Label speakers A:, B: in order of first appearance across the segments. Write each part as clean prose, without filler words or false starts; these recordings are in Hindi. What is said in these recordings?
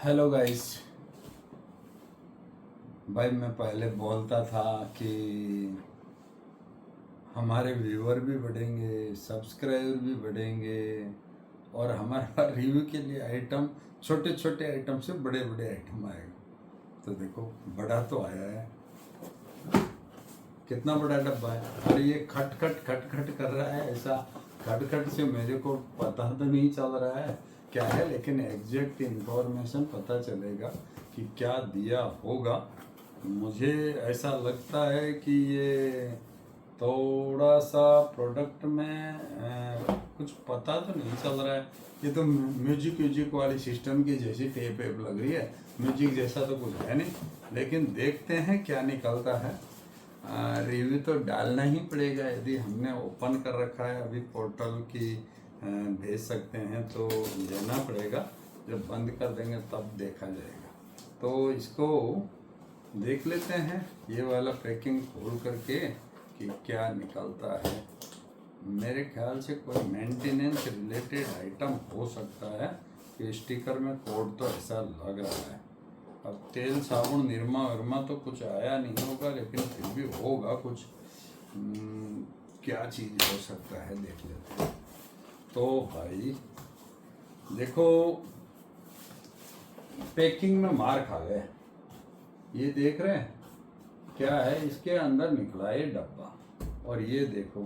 A: Hello guys. भाई मैं पहले बोलता था कि हमारे व्यूअर भी बढ़ेंगे, सब्सक्राइबर भी बढ़ेंगे और हमारे पास रिव्यू के लिए आइटम, छोटे छोटे आइटम से बड़े बड़े आइटम आएगा। तो देखो बड़ा तो आया है, कितना बड़ा डब्बा है और ये खट खट खट खट कर रहा है। ऐसा खट खट से मेरे को पता तो नहीं चल रहा है क्या है, लेकिन एग्जैक्ट इंफॉर्मेशन पता चलेगा कि क्या दिया होगा। मुझे ऐसा लगता है कि ये थोड़ा सा प्रोडक्ट में कुछ पता तो नहीं चल रहा है। ये तो म्यूजिक व्यूजिक वाली सिस्टम की जैसी टेप वेप लग रही है, म्यूजिक जैसा तो कुछ है नहीं, लेकिन देखते हैं क्या निकलता है। रिव्यू तो डालना ही पड़ेगा, यदि हमने ओपन कर रखा है अभी पोर्टल की भेज सकते हैं तो लेना पड़ेगा। जब बंद कर देंगे तब देखा जाएगा। तो इसको देख लेते हैं, ये वाला पैकिंग खोल करके कि क्या निकलता है। मेरे ख्याल से कोई मेंटेनेंस रिलेटेड आइटम हो सकता है कि स्टिकर में कोड तो ऐसा लग रहा है। अब तेल साबुन निरमा विरमा तो कुछ आया नहीं होगा, लेकिन फिर भी होगा कुछ। क्या चीज़ हो सकता है देख लेते हैं। तो भाई देखो, पैकिंग में मार खा गए। ये देख रहे हैं क्या है, इसके अंदर निकला ये डब्बा और ये देखो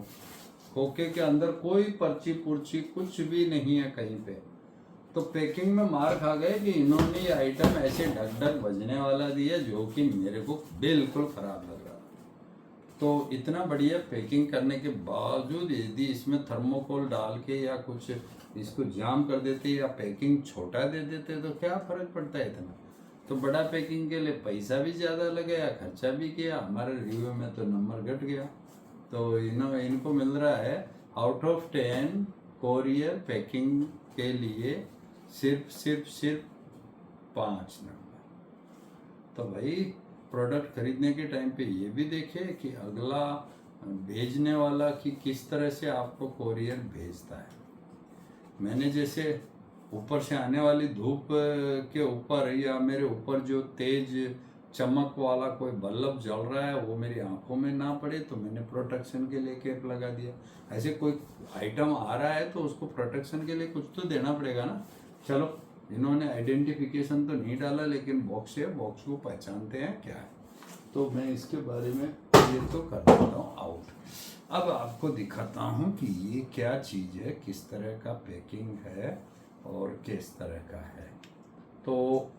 A: खोखे के अंदर कोई पर्ची पुर्ची कुछ भी नहीं है कहीं पे। तो पैकिंग में मार खा गए कि इन्होंने ये आइटम ऐसे ढक ढक बजने वाला दिया जो कि मेरे को बिल्कुल खराब लग रहा। तो इतना बढ़िया पैकिंग करने के बावजूद यदि इसमें थर्मोकोल डाल के या कुछ इसको जाम कर देते या पैकिंग छोटा दे देते तो क्या फर्क पड़ता है इतना। तो बड़ा पैकिंग के लिए पैसा भी ज़्यादा लगेगा, खर्चा भी किया, हमारे रिव्यू में तो नंबर घट गया। तो इनको मिल रहा है आउट ऑफ 10 कोरियर पैकिंग के लिए सिर्फ 5 नंबर। तो भाई प्रोडक्ट खरीदने के टाइम पे ये भी देखिए कि अगला भेजने वाला कि किस तरह से आपको कोरियर भेजता है। मैंने जैसे ऊपर से आने वाली धूप के ऊपर या मेरे ऊपर जो तेज चमक वाला कोई बल्ब जल रहा है वो मेरी आंखों में ना पड़े, तो मैंने प्रोटेक्शन के लिए कैप लगा दिया। ऐसे कोई आइटम आ रहा है तो उसको प्रोटेक्शन के लिए कुछ तो देना पड़ेगा ना। चलो, इन्होंने आइडेंटिफिकेशन तो नहीं डाला, लेकिन बॉक्स है, बॉक्स को पहचानते हैं क्या है। तो मैं इसके बारे में ये तो कर देता हूँ आउट। अब आपको दिखाता हूँ कि ये क्या चीज़ है, किस तरह का पैकिंग है और किस तरह का है। तो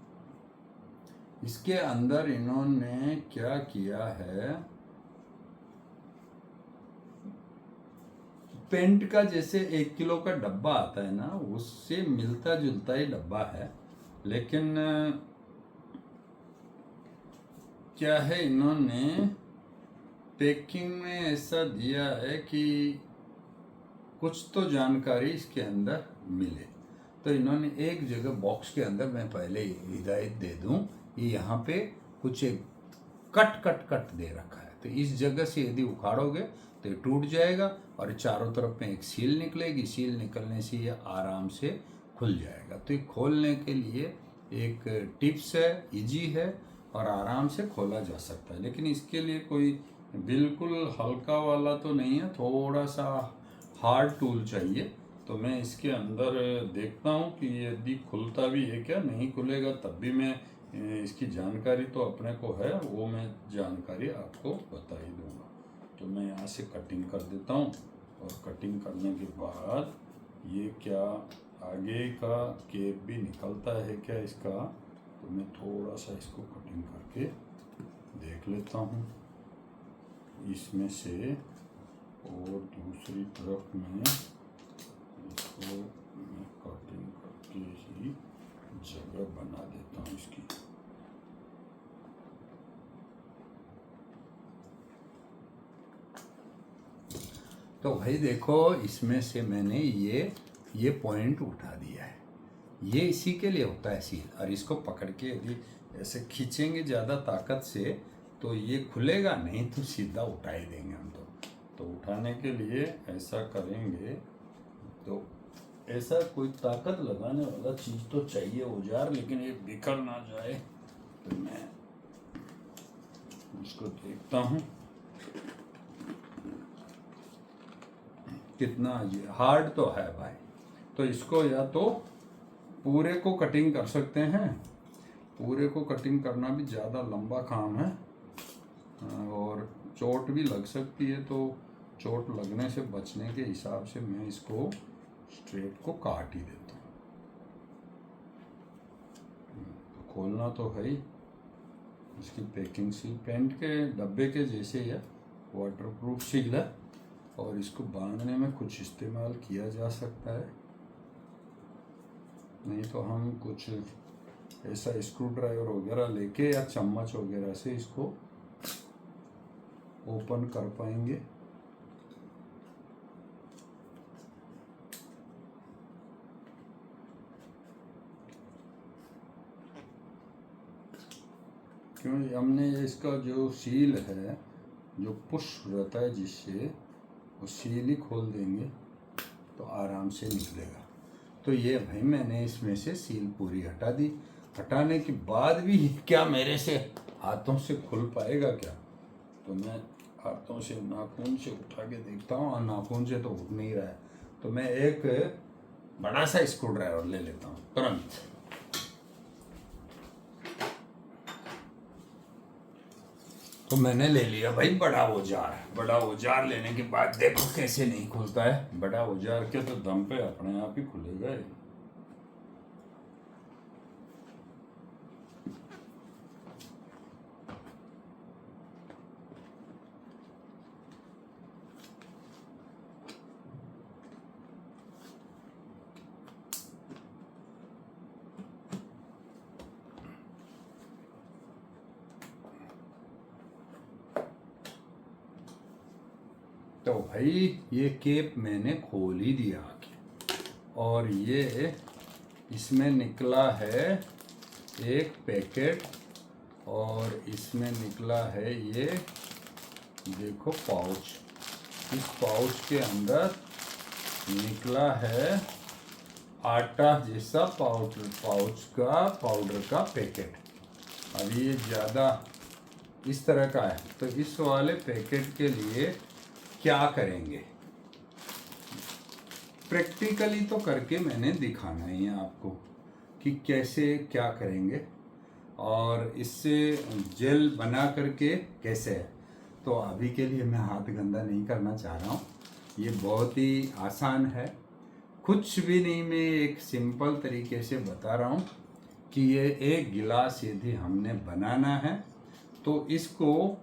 A: इसके अंदर इन्होंने क्या किया है, पेंट का जैसे 1 किलो का डब्बा आता है ना, उससे मिलता जुलता ही डब्बा है। लेकिन क्या है, इन्होंने पैकिंग में ऐसा दिया है कि कुछ तो जानकारी इसके अंदर मिले। तो इन्होंने एक जगह बॉक्स के अंदर, मैं पहले हिदायत दे दूं, ये यहाँ पे कुछ एक कट कट कट दे रखा है। तो इस जगह से यदि उखाड़ोगे तो ये टूट जाएगा और चारों तरफ में एक सील निकलेगी। सील निकलने से ये आराम से खुल जाएगा। तो ये खोलने के लिए एक टिप्स है, इजी है और आराम से खोला जा सकता है। लेकिन इसके लिए कोई बिल्कुल हल्का वाला तो नहीं है, थोड़ा सा हार्ड टूल चाहिए। तो मैं इसके अंदर देखता हूँ कि यदि खुलता भी है क्या, नहीं खुलेगा तब भी मैं इसकी जानकारी तो अपने को है, वो मैं जानकारी आपको बता ही दूंगा। तो मैं यहाँ से कटिंग कर देता हूँ और कटिंग करने के बाद ये क्या आगे का केप भी निकलता है क्या इसका, तो मैं थोड़ा सा इसको कटिंग करके देख लेता हूँ इसमें से। और दूसरी तरफ में इसको मैं कटिंग करके ही जगह बना देता हूँ इसकी। तो भाई देखो, इसमें से मैंने ये पॉइंट उठा दिया है। ये इसी के लिए होता है सील, और इसको पकड़ के यदि ऐसे खींचेंगे ज़्यादा ताकत से तो ये खुलेगा नहीं, तो सीधा उठा ही देंगे हम। तो उठाने के लिए ऐसा करेंगे तो ऐसा कोई ताकत लगाने वाला चीज तो चाहिए औजार, लेकिन ये बिखर ना जाए। तो मैं इसको देखता हूँ कितना हार्ड तो है भाई। तो इसको या तो पूरे को कटिंग कर सकते हैं, पूरे को कटिंग करना भी ज़्यादा लंबा काम है और चोट भी लग सकती है। तो चोट लगने से बचने के हिसाब से मैं इसको स्ट्रेट को काट ही देता हूँ। तो खोलना तो है ही। इसकी पैकिंग सील पेंट के डब्बे के जैसे ही है, वाटरप्रूफ सील है और इसको बांधने में कुछ इस्तेमाल किया जा सकता है, नहीं तो हम कुछ ऐसा स्क्रू ड्राइवर वगैरह लेके या चम्मच वगैरह से इसको ओपन कर पाएंगे। क्यों हमने इसका जो सील है, जो पुश रहता है जिससे, वो सील ही खोल देंगे तो आराम से निकलेगा। तो ये भाई मैंने इसमें से सील पूरी हटा दी। हटाने के बाद भी क्या मेरे से हाथों से खुल पाएगा क्या? तो मैं हाथों से नाखून से उठा के देखता हूँ और नाखून से तो उठ नहीं रहा है। तो मैं एक बड़ा सा स्क्रू ड्राइवर ले लेता हूँ तुरंत। तो मैंने ले लिया भाई बड़ा औजार। बड़ा औजार लेने के बाद देखो कैसे नहीं खुलता है। बड़ा औजार के तो दम पे अपने आप ही खुलेगा। तो भाई ये केप मैंने खोल ही दिया आके, और ये इसमें निकला है एक पैकेट, और इसमें निकला है ये देखो पाउच। इस पाउच के अंदर निकला है आटा जैसा पाउडर का पैकेट। अब ये ज़्यादा इस तरह का है। तो इस वाले पैकेट के लिए क्या करेंगे, प्रैक्टिकली तो करके मैंने दिखाना ही है आपको कि कैसे क्या करेंगे और इससे जेल बना करके कैसे है। तो अभी के लिए मैं हाथ गंदा नहीं करना चाह रहा हूँ, ये बहुत ही आसान है। कुछ भी नहीं, मैं एक सिंपल तरीके से बता रहा हूँ कि ये एक गिलास यदि हमने बनाना है तो इसको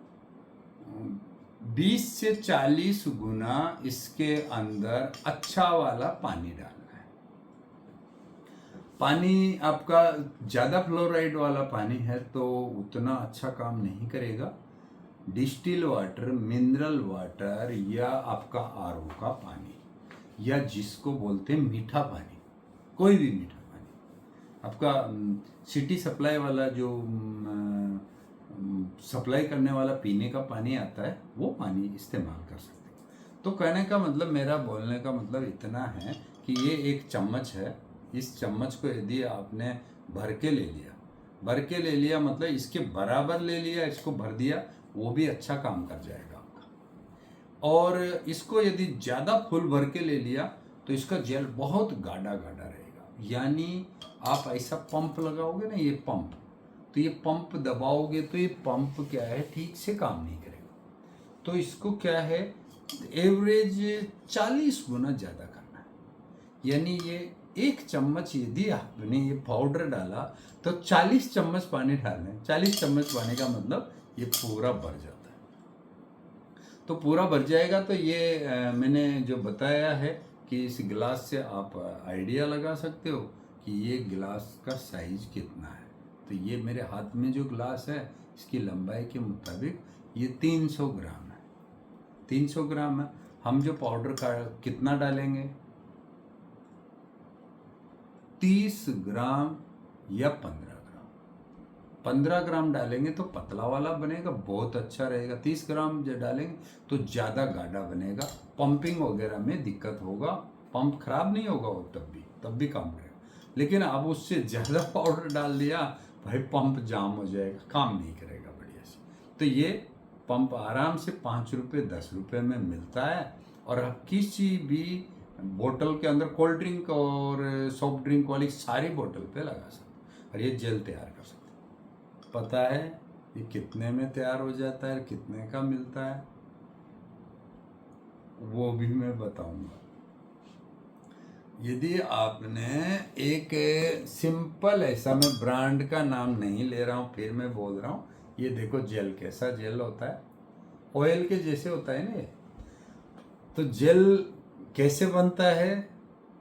A: 20 से 40 गुना इसके अंदर अच्छा वाला पानी डालना है। पानी आपका ज़्यादा फ्लोराइड वाला पानी है तो उतना अच्छा काम नहीं करेगा। डिस्टिल वाटर, मिनरल वाटर या आपका आरओ का पानी, या जिसको बोलते हैं मीठा पानी, कोई भी मीठा पानी, आपका सिटी सप्लाई वाला जो सप्लाई करने वाला पीने का पानी आता है, वो पानी इस्तेमाल कर सकते हैं। तो कहने का मतलब, मेरा बोलने का मतलब इतना है कि ये एक चम्मच है। इस चम्मच को यदि आपने भर के ले लिया मतलब इसके बराबर ले लिया, इसको भर दिया, वो भी अच्छा काम कर जाएगा आपका। और इसको यदि ज़्यादा फुल भर के ले लिया तो इसका जेल बहुत गाढ़ा गाढ़ा रहेगा। यानी आप ऐसा पंप लगाओगे ना, ये पंप, तो ये पंप दबाओगे तो ये पंप क्या है, ठीक से काम नहीं करेगा। तो इसको क्या है, एवरेज 40 गुना ज़्यादा करना है। यानी ये एक चम्मच यदि आपने ये पाउडर डाला तो 40 चम्मच पानी डालना है। 40 चम्मच पानी का मतलब ये पूरा भर जाता है। तो पूरा भर जाएगा तो ये मैंने जो बताया है कि इस गिलास से आप आइडिया लगा सकते हो कि ये गिलास का साइज कितना है। तो ये मेरे हाथ में जो गिलास है, इसकी लंबाई के मुताबिक ये 300 ग्राम है। 300 ग्राम है। हम जो पाउडर का कितना डालेंगे, 30 ग्राम या 15 ग्राम। 15 ग्राम डालेंगे तो पतला वाला बनेगा, बहुत अच्छा रहेगा। 30 ग्राम जो डालेंगे तो ज़्यादा गाढ़ा बनेगा, पंपिंग वगैरह में दिक्कत होगा, पंप खराब नहीं होगा वो, तब भी काम करेगा। लेकिन अब उससे ज़्यादा पाउडर डाल दिया भाई, पंप जाम हो जाएगा, काम नहीं करेगा बढ़िया से। तो ये पंप आराम से 5 रुपये 10 रुपये में मिलता है, और आप किसी भी बोतल के अंदर कोल्ड ड्रिंक और सॉफ्ट ड्रिंक वाली सारी बोतल पे लगा सकते, और ये जेल तैयार कर सकते। पता है ये कितने में तैयार हो जाता है, कितने का मिलता है, वो भी मैं बताऊंगा। यदि आपने एक सिंपल ऐसा, मैं ब्रांड का नाम नहीं ले रहा हूँ, फिर मैं बोल रहा हूँ, ये देखो जेल कैसा जेल होता है, ऑयल के जैसे होता है ना ये। तो जेल कैसे बनता है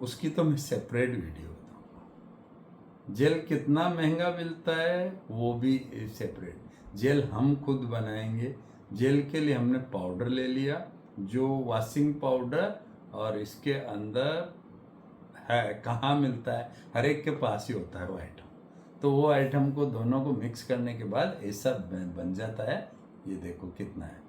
A: उसकी तो मैं सेपरेट वीडियो बताऊंगा। जेल कितना महंगा मिलता है वो भी सेपरेट। जेल हम खुद बनाएंगे। जेल के लिए हमने पाउडर ले लिया, जो वॉशिंग पाउडर, और इसके अंदर है कहाँ मिलता है, हर एक के पास ही होता है वो आइटम। तो वो आइटम को दोनों को मिक्स करने के बाद ऐसा बन जाता है। ये देखो कितना है,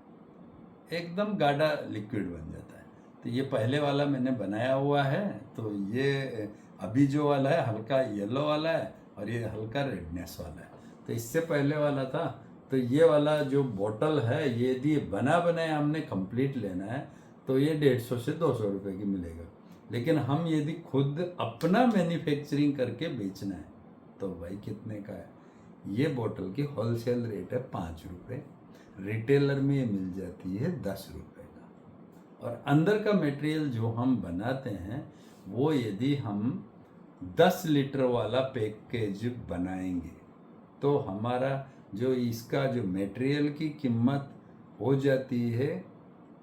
A: एकदम गाढ़ा लिक्विड बन जाता है। तो ये पहले वाला मैंने बनाया हुआ है। तो ये अभी जो वाला है हल्का येलो वाला है, और ये हल्का रेडनेस वाला है। तो इससे पहले वाला था। तो ये वाला जो बोतल है, ये यदि बना बनाया हमने कंप्लीट लेना है तो ये 150 से 200 रुपये की मिलेगा। लेकिन हम यदि खुद अपना मैन्युफैक्चरिंग करके बेचना है तो भाई कितने का है। ये बोतल की होलसेल रेट है 5 रुपये, रिटेलर में ये मिल जाती है 10 रुपये का। और अंदर का मटेरियल जो हम बनाते हैं वो यदि हम 10 लीटर वाला पैकेज बनाएंगे तो हमारा जो इसका जो मटेरियल की कीमत हो जाती है,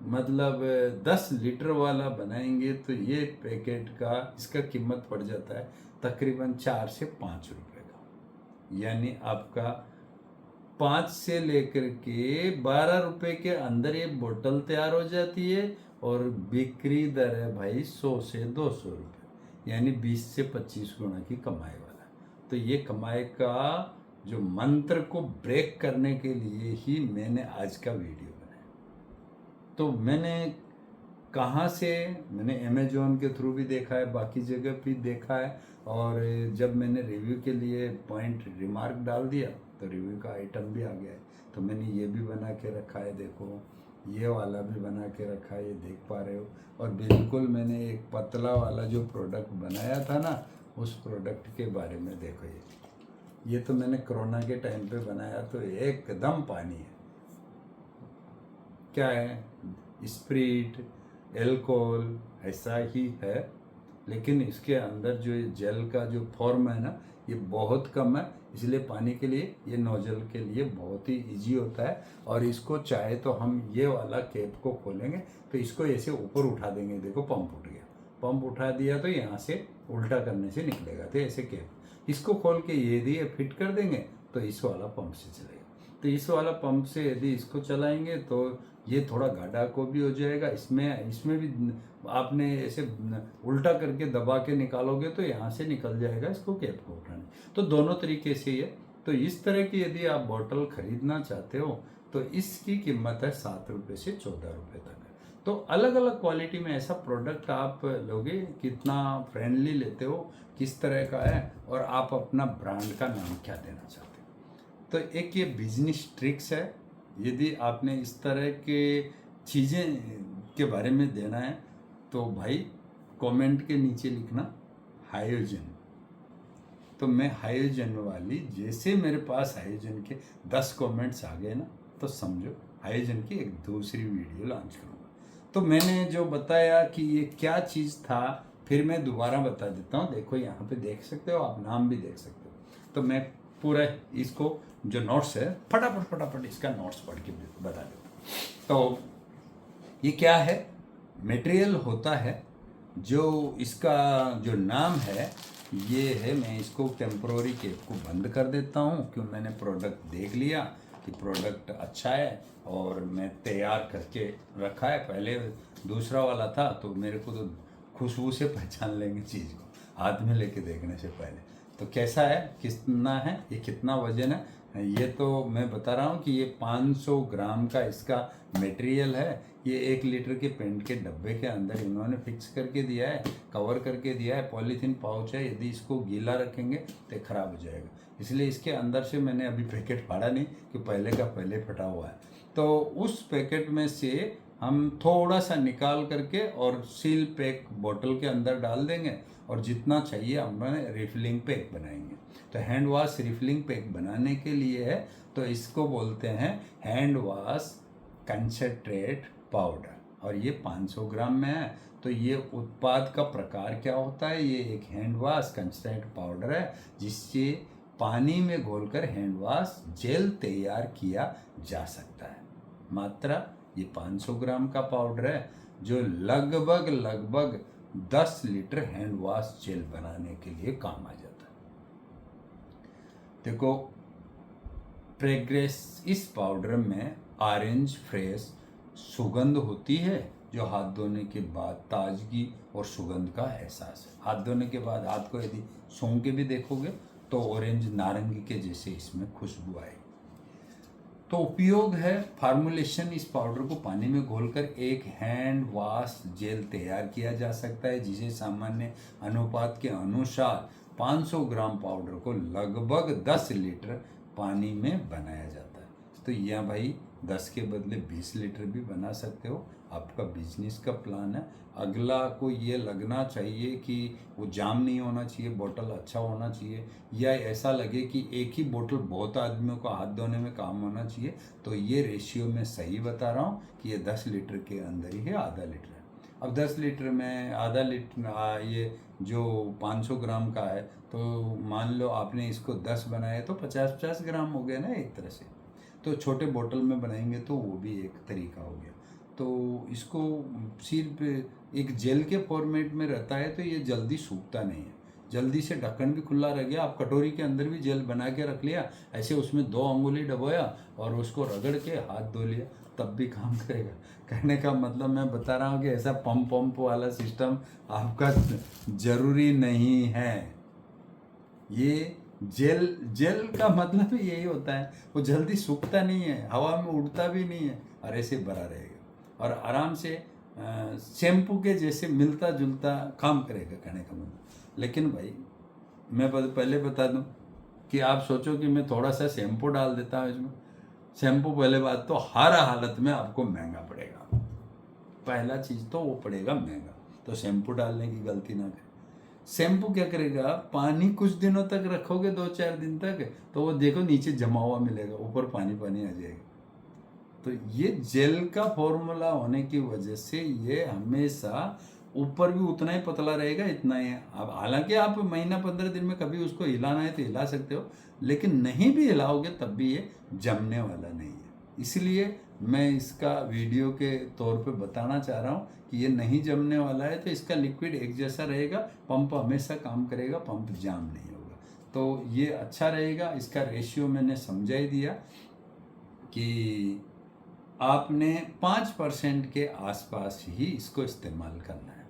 A: मतलब 10 लीटर वाला बनाएंगे तो ये पैकेट का इसका कीमत पड़ जाता है तकरीबन 4 से 5 रुपए का। यानी आपका 5 से लेकर के 12 रुपए के अंदर ये बोतल तैयार हो जाती है, और बिक्री दर है भाई 100 से 200 रुपये, यानी 20 से 25 गुना की कमाई वाला है। तो ये कमाई का जो मंत्र को ब्रेक करने के लिए ही मैंने आज का वीडियो बनाया। तो मैंने कहाँ से, मैंने अमेजोन के थ्रू भी देखा है, बाकी जगह भी देखा है, और जब मैंने रिव्यू के लिए पॉइंट रिमार्क डाल दिया तो रिव्यू का आइटम भी आ गया है। तो मैंने ये भी बना के रखा है, देखो ये वाला भी बना के रखा है, ये देख पा रहे हो। और बिल्कुल मैंने एक पतला वाला जो प्रोडक्ट बनाया था ना, उस प्रोडक्ट के बारे में देखो। ये तो मैंने कोरोना के टाइम पे बनाया, तो एकदम पानी है। क्या है, स्प्रिट, एल्कोहल ऐसा ही है, लेकिन इसके अंदर जो जेल का जो फॉर्म है ना, ये बहुत कम है, इसलिए पानी के लिए, ये नोजल के लिए बहुत ही इजी होता है। और इसको चाहे तो हम ये वाला कैप को खोलेंगे तो इसको ऐसे ऊपर उठा देंगे, देखो पंप उठ गया, पंप उठा दिया तो यहाँ से उल्टा करने से निकलेगा। तो ऐसे कैप इसको खोल के यदि फिट कर देंगे तो इस वाला पंप से चलेगा। तो इस वाला पंप से यदि इसको चलाएंगे तो ये थोड़ा गाढ़ा को भी हो जाएगा। इसमें भी आपने ऐसे उल्टा करके दबा के निकालोगे तो यहाँ से निकल जाएगा इसको कैप को उठाने। तो दोनों तरीके से ये, तो इस तरह की यदि आप बोतल खरीदना चाहते हो तो इसकी कीमत है 7 रुपये से 14 रुपये तक। तो अलग अलग क्वालिटी में ऐसा प्रोडक्ट आप लोगे, कितना फ्रेंडली लेते हो, किस तरह का है, और आप अपना ब्रांड का नाम क्या देना चाहते हो। तो एक ये बिजनेस ट्रिक्स है। यदि आपने इस तरह के चीज़ें के बारे में देना है तो भाई कमेंट के नीचे लिखना हाइड्रोजन। तो मैं हाइड्रोजन वाली, जैसे मेरे पास हाइड्रोजन के 10 कमेंट्स आ गए ना, तो समझो हाइड्रोजन की एक दूसरी वीडियो लॉन्च करूँगा। तो मैंने जो बताया कि ये क्या चीज़ था, फिर मैं दोबारा बता देता हूँ। देखो यहाँ पे देख सकते हो, आप नाम भी देख सकते हो। तो मैं पूरा इसको जो नोट्स है फटाफट इसका नोट्स पढ़ के बता देता हूँ। तो ये क्या है, मटेरियल होता है, जो इसका जो नाम है ये है। मैं इसको टेम्प्रोरी कैप को बंद कर देता हूँ, क्यों, मैंने प्रोडक्ट देख लिया कि प्रोडक्ट अच्छा है और मैं तैयार करके रखा है। पहले दूसरा वाला था तो मेरे को तो खुशबू से पहचान लेंगे चीज़ को, हाथ में लेके देखने से पहले। तो कैसा है, कितना है, ये कितना वजन है, ये तो मैं बता रहा हूँ कि ये 500 ग्राम का इसका मटेरियल है। ये 1 लीटर के पेंट के डब्बे के अंदर इन्होंने फिक्स करके दिया है, कवर करके दिया है। पॉलीथीन पाउच है, यदि इसको गीला रखेंगे तो ख़राब हो जाएगा, इसलिए इसके अंदर से मैंने अभी पैकेट फाड़ा नहीं कि पहले का पहले फटा हुआ है। तो उस पैकेट में से हम थोड़ा सा निकाल करके और सील पैक बोतल के अंदर डाल देंगे, और जितना चाहिए हम रिफिलिंग पैक बनाएंगे। तो हैंड वॉश रिफिलिंग पैक बनाने के लिए है, तो इसको बोलते हैं हैंड वॉश कंसंट्रेट पाउडर, और ये 500 ग्राम में है। तो ये उत्पाद का प्रकार क्या होता है, ये एक हैंड वॉश कंसंट्रेट पाउडर है, जिससे पानी में घोलकर हैंड वॉश जेल तैयार किया जा सकता है। मात्रा ये 500 ग्राम का पाउडर है, जो लगभग 10 लीटर हैंड वॉश जेल बनाने के लिए काम आ जाता है। देखो, प्रेग्रेस इस पाउडर में ऑरेंज फ्रेश सुगंध होती है, जो हाथ धोने के बाद ताजगी और सुगंध का एहसास है। हाथ धोने के बाद हाथ को यदि सूंघ के भी देखोगे तो ऑरेंज नारंगी के जैसे इसमें खुशबू आएगी। तो उपयोग है, फार्मूलेशन, इस पाउडर को पानी में घोलकर एक हैंड वॉश जेल तैयार किया जा सकता है, जिसे सामान्य अनुपात के अनुसार 500 ग्राम पाउडर को लगभग 10 लीटर पानी में बनाया जाता है। तो यहाँ भाई 10 के बदले 20 लीटर भी बना सकते हो, आपका बिजनेस का प्लान है। अगला को ये लगना चाहिए कि वो जाम नहीं होना चाहिए, बोतल अच्छा होना चाहिए, या ऐसा लगे कि एक ही बोतल बहुत आदमियों को हाथ धोने में काम होना चाहिए। तो ये रेशियो मैं सही बता रहा हूँ कि ये 10 लीटर के अंदर ही है, आधा लीटर है। अब 10 लीटर में आधा लीटर, ये जो 500 ग्राम का है, तो मान लो आपने इसको 10 बनाए तो 50-50 ग्राम हो गया ना एक तरह से। तो छोटे बोतल में बनाएंगे तो वो भी एक तरीका हो गया। तो इसको सिर्फ एक जेल के फॉर्मेट में रहता है, तो ये जल्दी सूखता नहीं है, जल्दी से ढक्कन भी खुला रह गया। आप कटोरी के अंदर भी जेल बना के रख लिया, ऐसे उसमें 2 अंगुली डबोया और उसको रगड़ के हाथ धो लिया, तब भी काम करेगा। कहने का मतलब मैं बता रहा हूँ कि ऐसा पंप वाला सिस्टम आपका जरूरी नहीं है। ये जेल का मतलब ही यही होता है, वो जल्दी सूखता नहीं है, हवा में उड़ता भी नहीं है, और ऐसे भरा रहेगा और आराम से शैम्पू के जैसे मिलता जुलता काम करेगा, कहने का मतलब। लेकिन भाई मैं पहले बता दूं कि आप सोचो कि मैं थोड़ा सा शैम्पू डाल देता हूँ इसमें, शैम्पू पहले बात तो हर हालत में आपको महंगा पड़ेगा, पहला चीज़ तो वो पड़ेगा महंगा। तो शैम्पू डालने की गलती ना करें। शैम्पू क्या करेगा, पानी कुछ दिनों तक रखोगे, 2-4 दिन तक, तो वो देखो नीचे जमा हुआ मिलेगा, ऊपर पानी पानी आ जाएगा। तो ये जेल का फॉर्मूला होने की वजह से ये हमेशा ऊपर भी उतना ही पतला रहेगा, इतना ही है। अब हालांकि आप महीना 15 दिन में कभी उसको हिलाना है तो हिला सकते हो, लेकिन नहीं भी हिलाओगे तब भी ये जमने वाला नहीं है। इसलिए मैं इसका वीडियो के तौर पे बताना चाह रहा हूँ कि ये नहीं जमने वाला है, तो इसका लिक्विड एक जैसा रहेगा, पंप हमेशा काम करेगा, पंप जाम नहीं होगा, तो ये अच्छा रहेगा। इसका रेशियो मैंने समझा ही दिया कि आपने 5% के आसपास ही इसको इस्तेमाल करना है।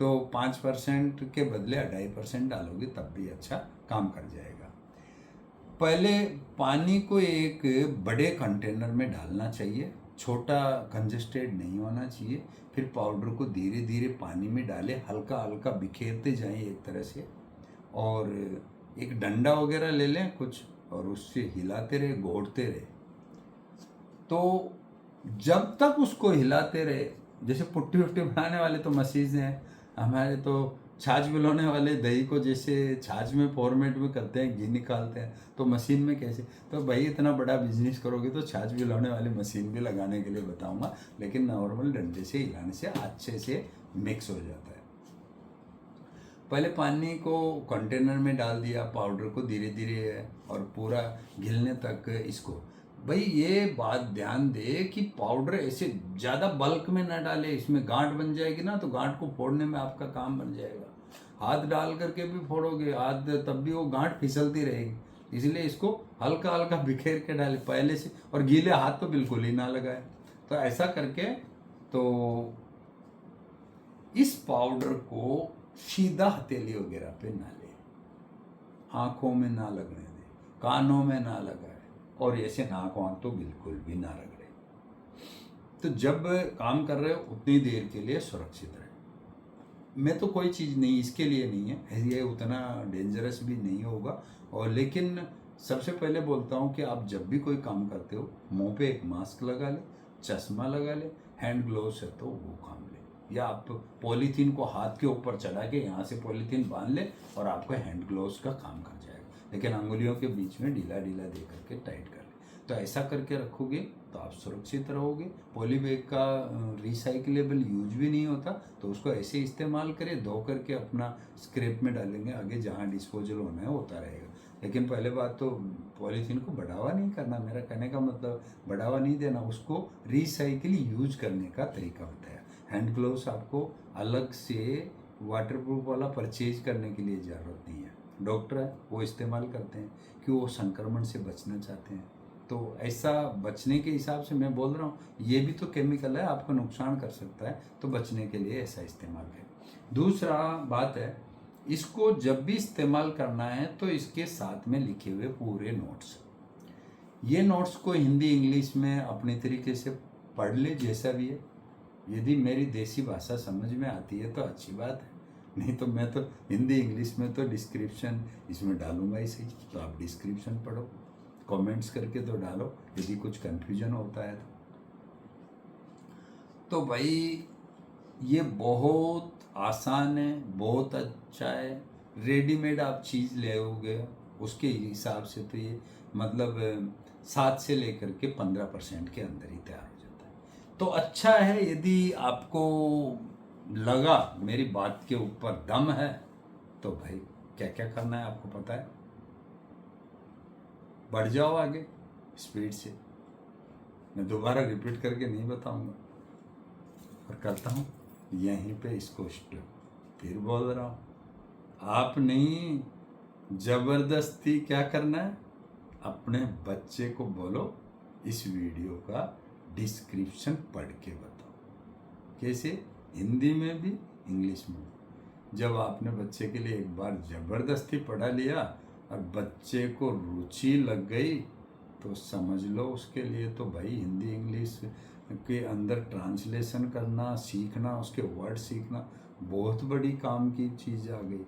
A: तो 5% के बदले 2.5% डालोगे तब भी अच्छा काम कर जाएगा। पहले पानी को एक बड़े कंटेनर में डालना चाहिए, छोटा कंजस्टेड नहीं होना चाहिए। फिर पाउडर को धीरे धीरे पानी में डालें, हल्का हल्का बिखेरते जाएं एक तरह से, और एक डंडा वगैरह ले लें कुछ, और उससे हिलाते रहे, घोटते रहे। तो जब तक उसको हिलाते रहे, जैसे पुट्टी वुट्टी बनाने वाले तो मशीन है, हमारे तो छाछ मिलाने वाले दही को जैसे छाछ में फॉर्मेट में करते हैं, घी निकालते हैं, तो मशीन में कैसे। तो भाई इतना बड़ा बिजनेस करोगे तो छाछ मिलाने वाली मशीन भी लगाने के लिए बताऊंगा, लेकिन नॉर्मल डंडे से हिलाने से अच्छे से मिक्स हो जाता है। पहले पानी को कंटेनर में डाल दिया, पाउडर को धीरे धीरे और पूरा घिलने तक इसको। भाई ये बात ध्यान दे कि पाउडर ऐसे ज़्यादा बल्क में ना डाले, इसमें गांठ बन जाएगी ना, तो गांठ को फोड़ने में आपका काम बन जाएगा। हाथ डाल करके भी फोड़ोगे हाथ, तब भी वो गांठ फिसलती रहेगी। इसलिए इसको हल्का हल्का बिखेर के डाले पहले से, और गीले हाथ तो बिल्कुल ही ना लगाए। तो ऐसा करके तो इस पाउडर को सीधा हथेली वगैरह पे ना ले, आँखों में ना लगने दें, कानों में ना लगाए, और ऐसे नाक वाँक तो बिल्कुल भी ना रगड़े। तो जब काम कर रहे हो उतनी देर के लिए सुरक्षित रहे। मैं तो कोई चीज़ नहीं इसके लिए नहीं है, ये उतना डेंजरस भी नहीं होगा। और लेकिन सबसे पहले बोलता हूँ कि आप जब भी कोई काम करते हो मुंह पे एक मास्क लगा ले, चश्मा लगा ले, हैंड ग्लोव्स है तो वो काम ले, या आप पॉलीथीन को हाथ के ऊपर चढ़ा के यहाँ से पॉलीथीन बांध ले और आपका हैंड ग्लोव्स का काम कर जाएगा। लेकिन अंगुलियों के बीच में ढीला ढीला दे करके टाइट कर ले, तो ऐसा करके रखोगे तो आप सुरक्षित रहोगे। पॉली बैग का रिसाइकलेबल यूज भी नहीं होता, तो उसको ऐसे इस्तेमाल करें, धो करके अपना स्क्रैप में डालेंगे, आगे जहाँ डिस्पोजल होना है होता रहेगा। लेकिन पहले बात तो पॉलीथीन को बढ़ावा नहीं करना, मेरा कहने का मतलब बढ़ावा नहीं देना, उसको रिसाइकिल यूज करने का तरीका बताया। हैंड ग्लोव्स आपको अलग से वाटरप्रूफ वाला परचेज करने की लिए ज़रूरत नहीं है, डॉक्टर है वो इस्तेमाल करते हैं कि वो संक्रमण से बचना चाहते हैं। तो ऐसा बचने के हिसाब से मैं बोल रहा हूँ, ये भी तो केमिकल है, आपको नुकसान कर सकता है, तो बचने के लिए ऐसा इस्तेमाल करें। दूसरा बात है, इसको जब भी इस्तेमाल करना है तो इसके साथ में लिखे हुए पूरे नोट्स, ये नोट्स को हिंदी इंग्लिश में अपने तरीके से पढ़ ले जैसा भी है। यदि मेरी देसी भाषा समझ में आती है तो अच्छी बात है, नहीं तो मैं तो हिंदी इंग्लिश में तो डिस्क्रिप्शन इसमें डालूंगा ही सही, तो आप डिस्क्रिप्शन पढ़ो, कमेंट्स करके तो डालो यदि कुछ कन्फ्यूजन होता है तो भाई ये बहुत आसान है, बहुत अच्छा है। रेडीमेड आप चीज़ ले आओगे उसके हिसाब से तो ये मतलब 7 से लेकर के 15% के अंदर ही तैयार हो जाता है। तो अच्छा है, यदि आपको लगा मेरी बात के ऊपर दम है तो भाई क्या क्या करना है आपको पता है, बढ़ जाओ आगे स्पीड से। मैं दोबारा रिपीट करके नहीं बताऊंगा और करता हूँ यहीं पे इसको स्टॉप। फिर बोल रहा हूँ, आप नहीं, जबरदस्ती क्या करना है, अपने बच्चे को बोलो इस वीडियो का डिस्क्रिप्शन पढ़ के बताओ। कैसे? हिंदी में भी इंग्लिश में भी। जब आपने बच्चे के लिए एक बार जबरदस्ती पढ़ा लिया और बच्चे को रुचि लग गई तो समझ लो उसके लिए तो भाई हिंदी इंग्लिश के अंदर ट्रांसलेशन करना सीखना, उसके वर्ड सीखना बहुत बड़ी काम की चीज़ आ गई।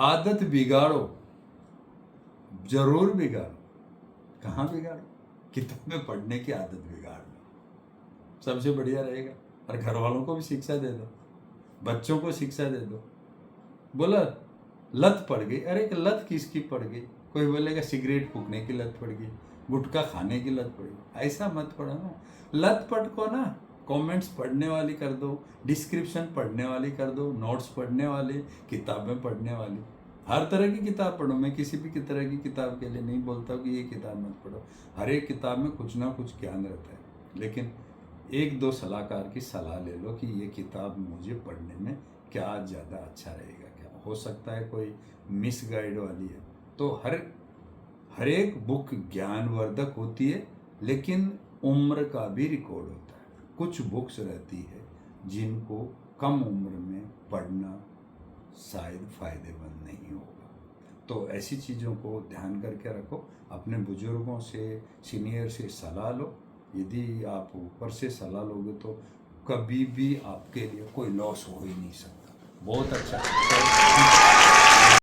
A: आदत बिगाड़ो, जरूर बिगाड़ो। कहाँ बिगाड़ो? किताबें पढ़ने की आदत बिगाड़ लो, सबसे बढ़िया रहेगा। और घर वालों को भी शिक्षा दे दो, बच्चों को शिक्षा दे दो। बोला लत पड़ गई, अरे कि लत किसकी पड़ गई? कोई बोलेगा सिगरेट फूकने की लत पड़ गई, गुटखा खाने की लत पड़ गई। ऐसा मत पढ़ो ना, लत पट को ना कमेंट्स पढ़ने वाली कर दो, डिस्क्रिप्शन पढ़ने वाली कर दो, नोट्स पढ़ने वाली, किताबें पढ़ने वाली। हर तरह की किताब पढ़ो, मैं किसी भी तरह की किताब के लिए नहीं बोलता कि ये किताब मत पढ़ो। हर एक किताब में कुछ ना कुछ ज्ञान रहता है, लेकिन एक दो सलाहकार की सलाह ले लो कि ये किताब मुझे पढ़ने में क्या ज़्यादा अच्छा रहेगा। क्या हो सकता है कोई मिसगाइड वाली है, तो हर एक बुक ज्ञानवर्धक होती है, लेकिन उम्र का भी रिकॉर्ड होता है। कुछ बुक्स रहती है जिनको कम उम्र में पढ़ना शायद फायदेमंद नहीं होगा। तो ऐसी चीज़ों को ध्यान करके रखो, अपने बुजुर्गों से, सीनियर से सलाह लो। यदि आप ऊपर से सलाह लोगे तो कभी भी आपके लिए कोई लॉस हो ही नहीं सकता। बहुत अच्छा।